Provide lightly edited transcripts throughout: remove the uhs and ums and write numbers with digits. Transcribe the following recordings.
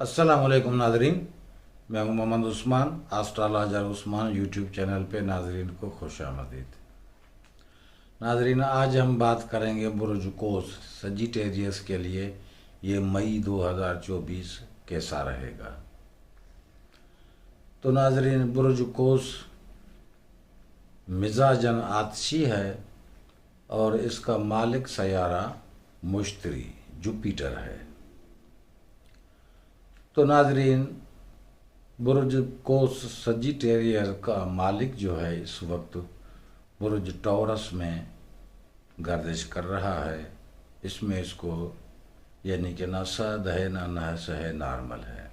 अस्सलाम वालेकुम नाजरीन। मैं हूं Mohammad Usman. Astrologer Usman YouTube channel पे नाजरीन को खुश आमदीद। नाजरीन, आज हम बात करेंगे बुर्ज कोस सजिटेरियस के लिए ये मई 2024 कैसा रहेगा। तो नाजरीन, बुर्ज कोस मिजाजन आतशी है और इसका मालिक सयारा मुश्तरी जुपिटर है। तो नाजरीन, बुर्ज कोस सजिटेरियस का मालिक जो है इस वक्त बुर्ज टॉरस में गर्दिश कर रहा है। इसमें इसको यानी कि ना सद है ना नहस है, नॉर्मल है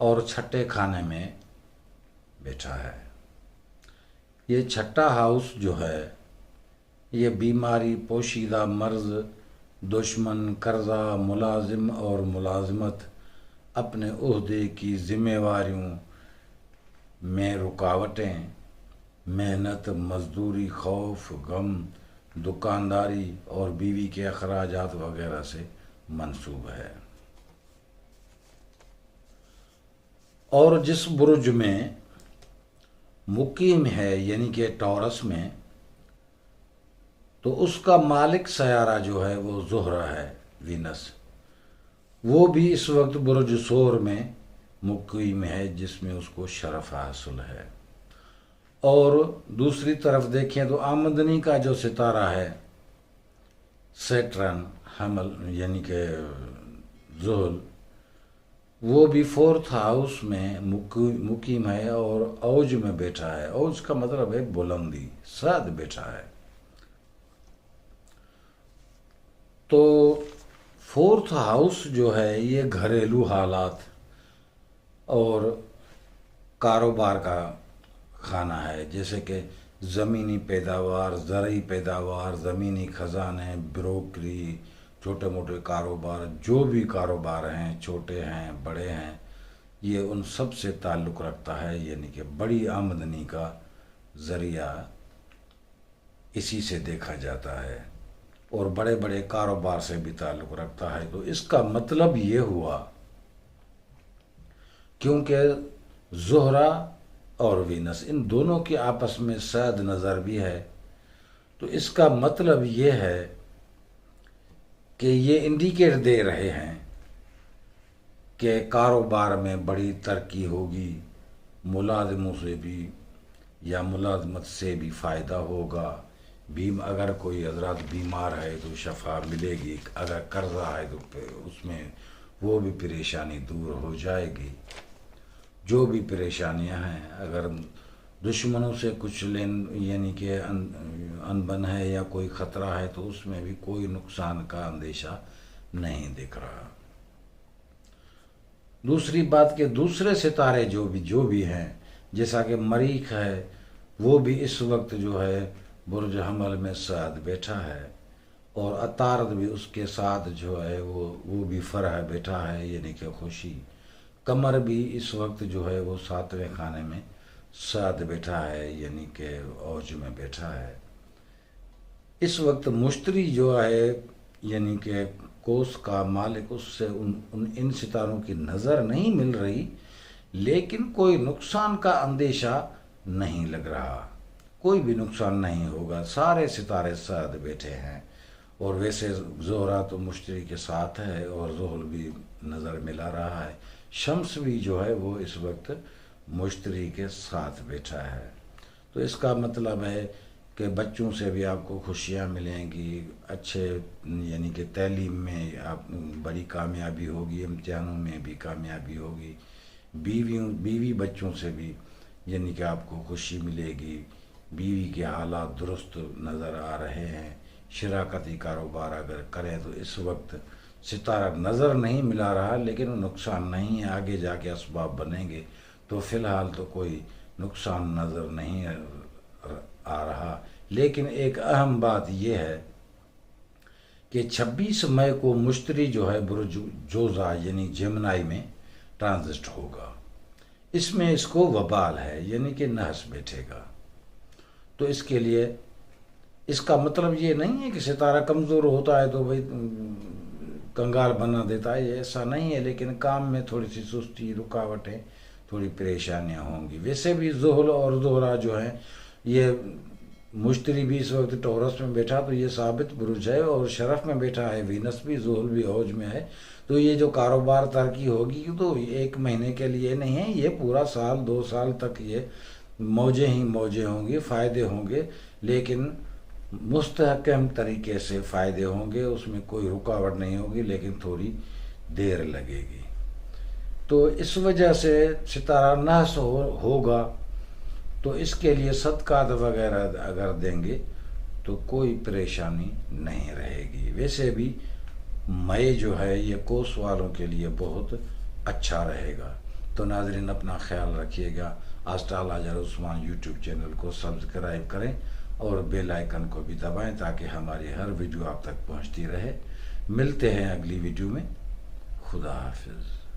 और छठे खाने में बैठा है। ये छठा हाउस जो है ये बीमारी, पोशीदा मर्ज, दुश्मन, कर्जा, मुलाजिम और मुलाजमत, अपने ओहदे की जिम्मेवारियों में रुकावटें, मेहनत, मजदूरी, खौफ, गम, दुकानदारी और बीवी के अखराजात वगैरह से मंसूब है। और जिस बुर्ज में मुकीम है यानी कि टॉरस में, तो उसका मालिक सयारा जो है वो ज़ुहरा है, वीनस। वो भी इस वक्त बुर्ज सोर में मुकीम है जिसमें उसको शरफ हासिल है। और दूसरी तरफ देखें तो आमदनी का जो सितारा है सैटर्न हमल यानी कि ज़ुहल, वो भी फोर्थ हाउस में मुकीम है और औज में बैठा है। औज का मतलब है बुलंदी, साद बैठा है। तो फोर्थ हाउस जो है ये घरेलू हालात और कारोबार का खाना है, जैसे कि ज़मीनी पैदावार, ज़रई पैदावार, ज़मीनी ख़जाने, ब्रोकरी, छोटे मोटे कारोबार, जो भी कारोबार हैं, छोटे हैं बड़े हैं, ये उन सब से ताल्लुक़ रखता है। यानी कि बड़ी आमदनी का ज़रिया इसी से देखा जाता है और बड़े बड़े कारोबार से भी ताल्लुक़ रखता है। तो इसका मतलब ये हुआ, क्योंकि ज़ुहरा और वीनस इन दोनों की आपस में शायद नज़र भी है, तो इसका मतलब ये है कि ये इंडिकेट दे रहे हैं कि कारोबार में बड़ी तरक्की होगी, मुलाजिमों से भी या मुलाजमत से भी फ़ायदा होगा। अगर कोई हजरात बीमार है तो शफा मिलेगी, अगर कर्जा है तो उसमें वो भी परेशानी दूर हो जाएगी। जो भी परेशानियां हैं, अगर दुश्मनों से कुछ यानी कि अनबन है या कोई ख़तरा है तो उसमें भी कोई नुकसान का अंदेशा नहीं दिख रहा। दूसरी बात के दूसरे सितारे जो भी हैं, जैसा कि मरीख है, वो भी इस वक्त जो है बुर्ज हमल में साद बैठा है और अतारद भी उसके साथ जो है वो भी फरह बैठा है यानी कि खुशी। कमर भी इस वक्त जो है वो सातवें खाने में साद बैठा है यानी कि औज में बैठा है। इस वक्त मुश्तरी जो है यानी कि कोस का मालिक, उससे इन सितारों की नज़र नहीं मिल रही, लेकिन कोई नुकसान का अंदेशा नहीं लग रहा। कोई भी नुकसान नहीं होगा, सारे सितारे साथ बैठे हैं। और वैसे ज़ोहरा तो मुश्तरी के साथ है और ज़ुहल भी नज़र मिला रहा है। शम्स भी जो है वो इस वक्त मुश्तरी के साथ बैठा है। तो इसका मतलब है कि बच्चों से भी आपको खुशियाँ मिलेंगी, अच्छे यानी कि तालीम में आप बड़ी कामयाबी होगी, इम्तिहानों में भी कामयाबी होगी। बीवी बच्चों से भी यानी कि आपको खुशी मिलेगी। बीवी के हालात दुरुस्त नज़र आ रहे हैं। शराकती कारोबार अगर करें तो इस वक्त सितारा नज़र नहीं मिला रहा, लेकिन नुकसान नहीं है, आगे जाके असबाब बनेंगे। तो फ़िलहाल तो कोई नुकसान नज़र नहीं आ रहा। लेकिन एक अहम बात यह है कि 26 मई को मुश्तरी जो है बुर्ज जोज़ा यानी जेमिनी में ट्रांजिट होगा। इसमें इसको वबाल है यानी कि नहस बैठेगा। तो इसके लिए इसका मतलब ये नहीं है कि सितारा कमज़ोर होता है तो भाई कंगाल बना देता है, ये ऐसा नहीं है, लेकिन काम में थोड़ी सी सुस्ती, रुकावटें, थोड़ी परेशानियां होंगी। वैसे भी ज़ुहल और ज़ोहरा जो है, ये मुश्तरी भी इस वक्त टॉरस में बैठा तो ये साबित बुरुज है, और शरफ में बैठा है वीनस भी, ज़ुहल भी औज में है। तो ये जो कारोबार तरक्की होगी तो 1 महीने के लिए नहीं है, ये पूरा साल 2 साल तक ये मौजें ही मौजें होंगी, फ़ायदे होंगे, लेकिन मुस्तहकम तरीके से फ़ायदे होंगे, उसमें कोई रुकावट नहीं होगी, लेकिन थोड़ी देर लगेगी। तो इस वजह से सितारा नहस होगा, तो इसके लिए सदकात वगैरह अगर देंगे तो कोई परेशानी नहीं रहेगी। वैसे भी मई जो है ये कोस वालों के लिए बहुत अच्छा रहेगा। तो नाज़रीन, अपना ख्याल रखिएगा। आस्टाल हाजर उस्मान यूट्यूब चैनल को सब्सक्राइब करें और बेल आइकन को भी दबाएं ताकि हमारी हर वीडियो आप तक पहुंचती रहे। मिलते हैं अगली वीडियो में। खुदा हाफिज़।